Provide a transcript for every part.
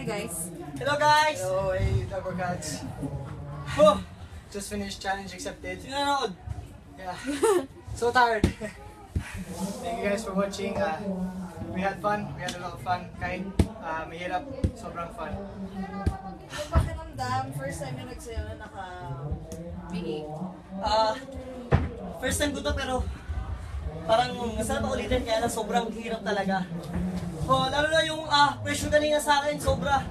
Hi guys. Hello guys! Hello, hey, Double Cats. Oh, just finished challenge accepted. Sino nanood? Yeah, so tired. Thank you guys for watching. We had fun. We had a lot of fun. Kahit mahirap, sobrang fun. Ano pakiramdam? First time yung nagsayo na Biggie. First time ko to pero parang masarap ulitin kaya lang sobrang hirap talaga. Oh, lalo na yung pressure kanina sa akin, sobra.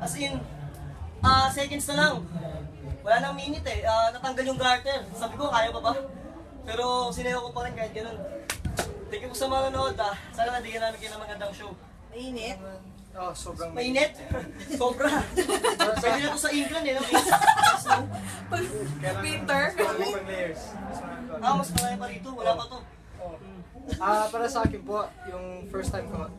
As in, seconds na lang. Wala nang minute eh. Natanggal yung garter. Sabi ko, kaya pa ba? Pero sinayaw ko pa rin kahit ganun. Thank you po sa mga nanood. Sana nabigyan namin kayo ng magandang show. mainit. Oh, sobrang Mainit? Sobra. Pwede na to sa England eh. No? Winter. Pang layers. Mas malaya pa rito. Wala pa to. Para sa akin po, yung first time ko,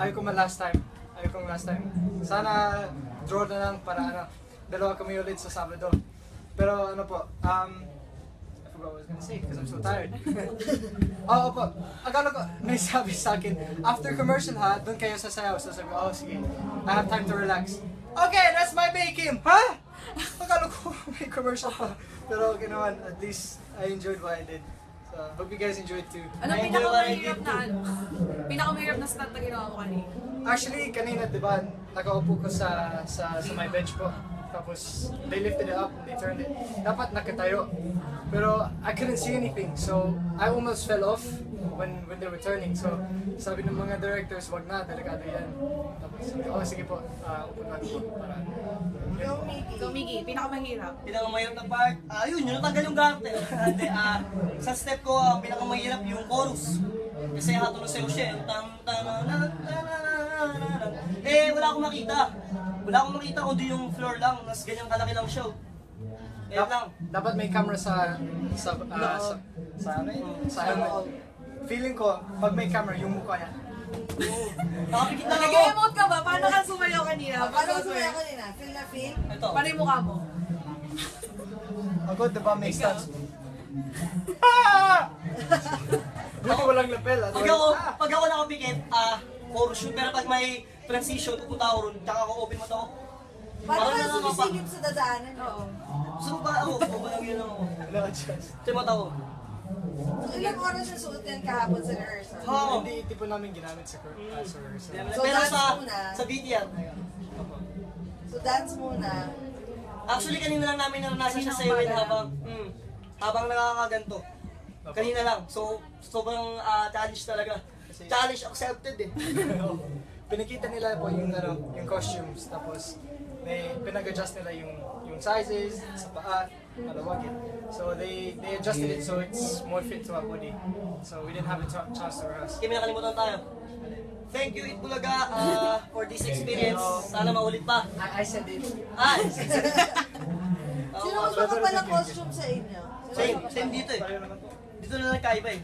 ayaw ko last time. Ayaw kong last time. Sana draw na lang para dalawa kami ulit sa Sabado. Pero ano po, I forgot what I was gonna say because I'm so tired. Oo po, akala ko may sabi sa akin, after commercial ha, doon kayo sasayaw. So sabi ko, oh sige, I have time to relax. Okay, that's my baking! Ha? Akala ko may commercial pa. Pero okay naman, at least I enjoyed what I did. So, hope you guys enjoyed too. Ano pinakamahirap na pinakamahirap na stunt na ginawa mo kanina? Actually, kanina, di ba, nakaupo ko sa my bench po. Tapos, they lifted it up, they turned it. Dapat nakatayo. Pero, I couldn't see anything. So, I almost fell off when they were turning. So, sabi ng mga directors, wag na, delikado yan. Tapos, sabi, oh, sige po, upo na po. Para, Ikaw, Miggy, pinakamahirap. Pinakamahirap na part, yun natanggal yung garter. Sa step ko, pinakamahirap yung chorus. Kasi hatulog sa'yo siya. Wala akong makita. Wala akong makita kundi yung floor lang. Mas ganyan kalaki lang show. Lang. dapat may camera sa helmet. Feeling ko, pag may camera, yung mukha niya. Nakapikit lang ako. Nag-emote ka ba? Paano ka sumayaw kanina? Paano ko sumaya ko nila? Feel na feel? Ito. Paano yung mukha mo? Ako, diba may stunts? Buti walang lapel. Pag ako nakapikit, chorus yun. Pero pag may transition, pupunta ako ron. Tsaka ako open mo to. Paano ka sumisigip sa dadaanan? Oo. Gusto mo ba ako? O ba lang yun ako? Wala ka chance. Ito yung mata ko. So, ilang oras na suot yan kahapon sa rehearsal? Oo. Hindi po namin ginamit sa rehearsal. So, Pero dance sa muna. beat yan. So, dance muna. Actually, kanina lang namin naranasan siya sa Ewin habang nakakaganto. Kanina lang. So, sobrang challenge talaga. Challenge accepted eh. Pinakita nila po yung costumes, tapos pinag-adjust nila yung sizes sa paa, malawagin. So they adjusted it so it's more fit to our body. So we didn't have a chance to rehearse. Kaya may nakalimutan tayo. Thank you Itbulaga for this experience. Sana maulit pa. I said it. Sino mas mga palang costume sa inyo? Same dito eh. Dito na lang kaiba eh.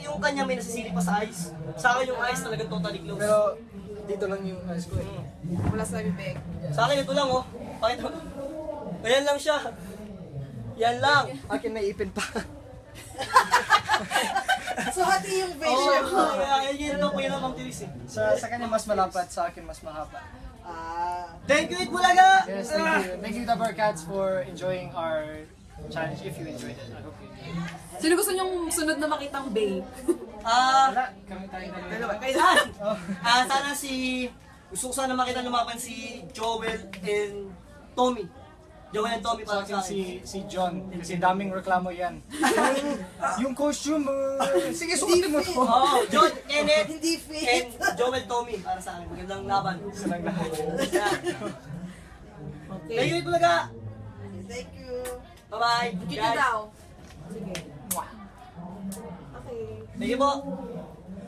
Yung kanya may nasisili pa sa eyes. Sa akin yung eyes talagang totally close. Pero dito lang yung eyes ko eh. Wala sa bibig. Sa akin ito lang oh. Pakita mo. Ayan lang siya. Yan lang. Akin may ipin pa. So, hati yung Oo, vision mo. yun lang po yun ang tiris eh. Sa kanya mas malapad, sa akin mas mahaba. Thank you Itbulaga! Yes, thank you. Thank you Double Cats for enjoying our challenge. If you enjoyed it, I hope you enjoyed it. Sino gusto niyong sunod na makitang babe? Wala, kami tayo dalawa. Kailan? Sana gusto ko sana makita lumaban si Joel and Tommy. Joel and Tommy Sa para sa akin akin. si John, kasi daming reklamo yan. yung costume, sige suotin mo to. Oh, John, Kenneth, Hindi and fit. Joel Tommy para sa akin. Magandang laban. Silang lahat. Thank you talaga. Thank you. Bye-bye. Dito daw. Sige. Okay. Thank you po.